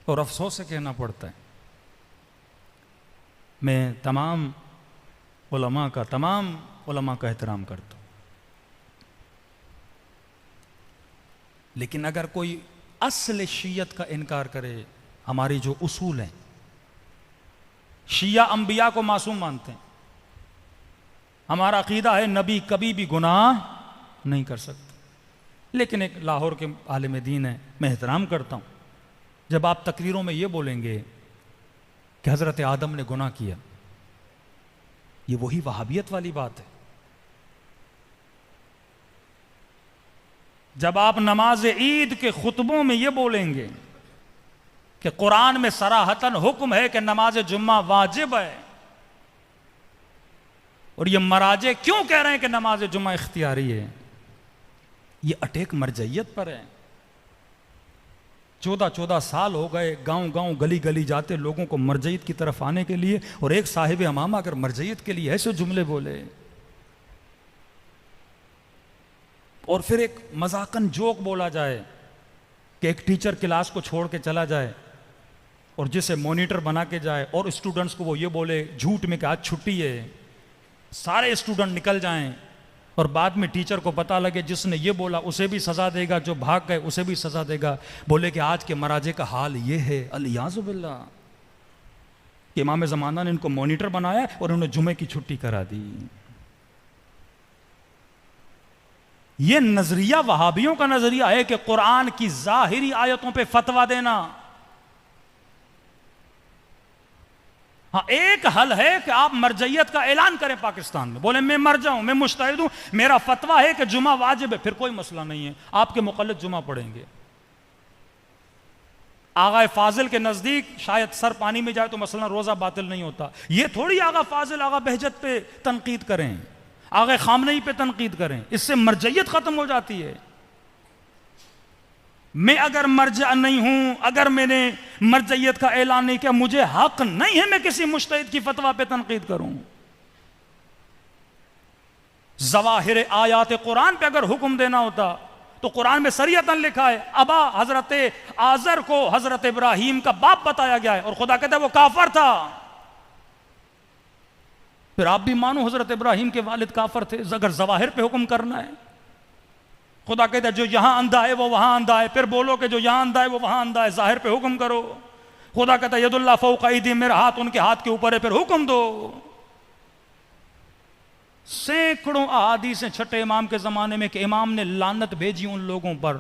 اور افسوس سے کہنا پڑتا ہے، میں تمام علماء کا احترام کرتا ہوں، لیکن اگر کوئی اصل شیعت کا انکار کرے، ہماری جو اصول ہیں، شیعہ انبیاء کو معصوم مانتے ہیں، ہمارا عقیدہ ہے نبی کبھی بھی گناہ نہیں کر سکتے، لیکن ایک لاہور کے عالم دین ہے، میں احترام کرتا ہوں، جب آپ تقریروں میں یہ بولیں گے کہ حضرت آدم نے گناہ کیا، یہ وہی وہابیت والی بات ہے۔ جب آپ نماز عید کے خطبوں میں یہ بولیں گے کہ قرآن میں صراحتاً حکم ہے کہ نماز جمعہ واجب ہے، اور یہ مراجع کیوں کہہ رہے ہیں کہ نماز جمعہ اختیاری ہے، یہ اٹیک مرجعیت پر ہے۔ 14 سال ہو گئے گاؤں گاؤں گلی گلی جاتے لوگوں کو مرجعیت کی طرف آنے کے لیے، اور ایک صاحب امامہ اگر مرجعیت کے لیے ایسے جملے بولے، اور پھر ایک مذاقاً جوک بولا جائے کہ ایک ٹیچر کلاس کو چھوڑ کے چلا جائے اور جسے مانیٹر بنا کے جائے، اور اسٹوڈنٹس کو وہ یہ بولے جھوٹ میں کہ آج چھٹی ہے، سارے اسٹوڈنٹ نکل جائیں، اور بعد میں ٹیچر کو پتا لگے جس نے یہ بولا اسے بھی سزا دے گا، جو بھاگ گئے اسے بھی سزا دے گا، بولے کہ آج کے مراجع کا حال یہ ہے، الیاذ باللہ، کہ امام زمانہ نے ان کو مانیٹر بنایا اور انہوں نے جمعے کی چھٹی کرا دی۔ یہ نظریہ وہابیوں کا نظریہ ہے کہ قرآن کی ظاہری آیتوں پہ فتویٰ دینا۔ ہاں، ایک حل ہے کہ آپ مرجعیت کا اعلان کریں پاکستان میں، بولیں میں مرجع ہوں، میں مجتہد ہوں، میرا فتویٰ ہے کہ جمعہ واجب ہے، پھر کوئی مسئلہ نہیں ہے، آپ کے مقلد جمعہ پڑھیں گے۔ آغا فاضل کے نزدیک شاید سر پانی میں جائے تو مثلا روزہ باطل نہیں ہوتا، یہ تھوڑی آغا فاضل آغا بہجت پہ تنقید کریں، آغا خامنئی پہ تنقید کریں، اس سے مرجعیت ختم ہو جاتی ہے۔ میں اگر مرجع نہیں ہوں، اگر میں نے مرجعیت کا اعلان نہیں کیا، مجھے حق نہیں ہے میں کسی مجتہد کی فتویٰ پہ تنقید کروں۔ ظواہر آیات قرآن پہ اگر حکم دینا ہوتا تو قرآن میں صریحتاً لکھا ہے، ابا حضرت آزر کو حضرت ابراہیم کا باپ بتایا گیا ہے، اور خدا کہتا ہے وہ کافر تھا، پھر آپ بھی مانو حضرت ابراہیم کے والد کافر تھے اگر ظواہر پہ حکم کرنا ہے۔ خدا کہتا ہے جو یہاں اندھا ہے وہ وہاں اندھا ہے، پھر بولو کہ جو یہاں اندھا ہے وہ وہاں اندھا ہے، ظاہر پہ حکم کرو۔ خدا کہتا ہے ید اللہ فوق ایدیہم، میرا ہاتھ ان کے ہاتھ کے اوپر ہے، پھر حکم دو۔ سینکڑوں احادیث ہیں چھٹے امام کے زمانے میں کہ امام نے لعنت بھیجی ان لوگوں پر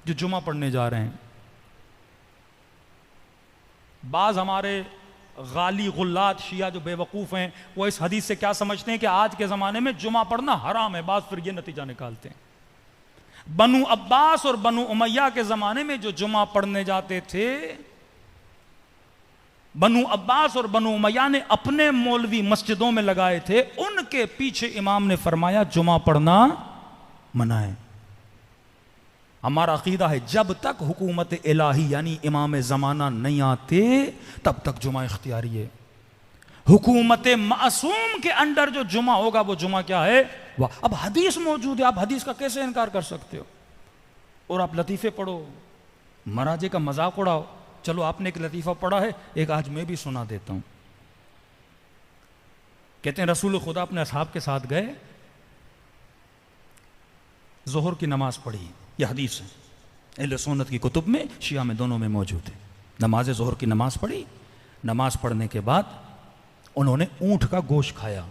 جو جمعہ پڑھنے جا رہے ہیں۔ بعض ہمارے غالی غلات شیعہ جو بے وقوف ہیں وہ اس حدیث سے کیا سمجھتے ہیں کہ آج کے زمانے میں جمعہ پڑھنا حرام ہے، بعض پھر یہ نتیجہ نکالتے ہیں۔ بنو عباس اور بنو امیہ کے زمانے میں جو جمعہ پڑھنے جاتے تھے، بنو عباس اور بنو امیہ نے اپنے مولوی مسجدوں میں لگائے تھے، ان کے پیچھے امام نے فرمایا جمعہ پڑھنا منع ہے۔ ہمارا عقیدہ ہے جب تک حکومت الہی یعنی امام زمانہ نہیں آتے تب تک جمعہ اختیاری ہے۔ حکومت معصوم کے انڈر جو جمعہ ہوگا وہ جمعہ کیا ہے؟ اب حدیث موجود ہے، آپ حدیث کا کیسے انکار کر سکتے ہو؟ اور آپ لطیفے پڑھو، مراجع کا مذاق اڑاؤ۔ چلو آپ نے ایک لطیفہ پڑھا ہے، ایک آج میں بھی سنا دیتا ہوں۔ کہتے ہیں رسول خدا اپنے اصحاب کے ساتھ گئے، ظہر کی نماز پڑھی، یہ حدیث ہے اہل سنت کی کتب میں، شیعہ میں، دونوں میں موجود ہے۔ نماز ظہر کی نماز پڑھی، نماز پڑھنے کے بعد انہوں نے اونٹ کا گوشت کھایا۔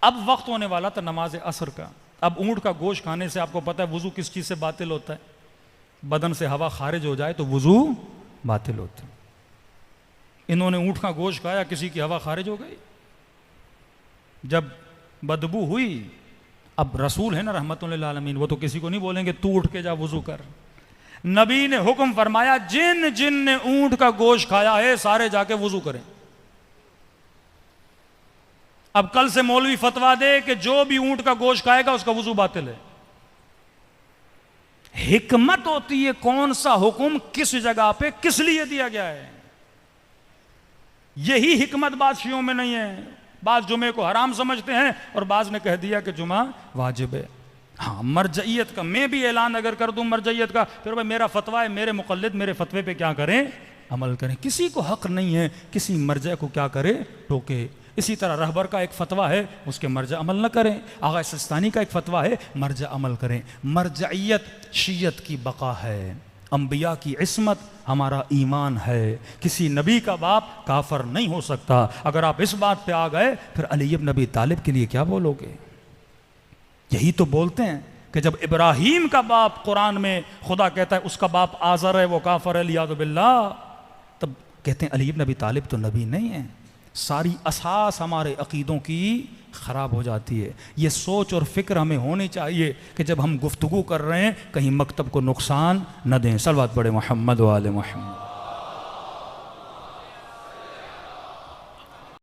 اب وقت ہونے والا تھا نماز عصر کا۔ اب اونٹ کا گوشت کھانے سے آپ کو پتہ ہے وضو کس چیز سے باطل ہوتا ہے؟ بدن سے ہوا خارج ہو جائے تو وضو باطل ہوتا ہے۔ انہوں نے اونٹ کا گوشت کھایا، کسی کی ہوا خارج ہو گئی، جب بدبو ہوئی، اب رسول ہے نا رحمت للعالمین، وہ تو کسی کو نہیں بولیں گے تو اٹھ کے جا وضو کر۔ نبی نے حکم فرمایا جن جن نے اونٹ کا گوشت کھایا ہے سارے جا کے وضو کریں۔ اب کل سے مولوی فتویٰ دے کہ جو بھی اونٹ کا گوشت کھائے گا اس کا وضو باطل ہے۔ حکمت ہوتی ہے کون سا حکم کس جگہ پہ کس لیے دیا گیا ہے، یہی حکمت بادشاہوں میں نہیں ہے۔ بعض جمعے کو حرام سمجھتے ہیں اور بعض نے کہہ دیا کہ جمعہ واجب ہے۔ ہاں مرجعیت کا میں بھی اعلان اگر کر دوں مرجعیت کا، پھر بھائی میرا فتویٰ ہے، میرے مقلد میرے فتوے پہ کیا کریں؟ عمل کریں. کسی کو حق نہیں ہے کسی مرجع کو کیا کرے؟ ٹوکے. اسی طرح رہبر کا ایک فتویٰ ہے، اس کے مرجع عمل نہ کریں. آغا سستانی کا ایک فتویٰ ہے، مرجع عمل کریں. مرجعیت شیعت کی بقا ہے، انبیاء کی عصمت ہمارا ایمان ہے. کسی نبی کا باپ کافر نہیں ہو سکتا. اگر آپ اس بات پہ آ گئے پھر علی بن ابی طالب کے لیے کیا بولو گے؟ یہی تو بولتے ہیں کہ جب ابراہیم کا باپ قرآن میں خدا کہتا ہے اس کا باپ آزر ہے وہ کافر ہے لیاذ باللہ، تب کہتے ہیں علی بن ابی طالب تو نبی نہیں ہیں. ساری اساس ہمارے عقیدوں کی خراب ہو جاتی ہے. یہ سوچ اور فکر ہمیں ہونی چاہیے کہ جب ہم گفتگو کر رہے ہیں کہیں مکتب کو نقصان نہ دیں. صلوات پڑھیں محمد و آل محمد.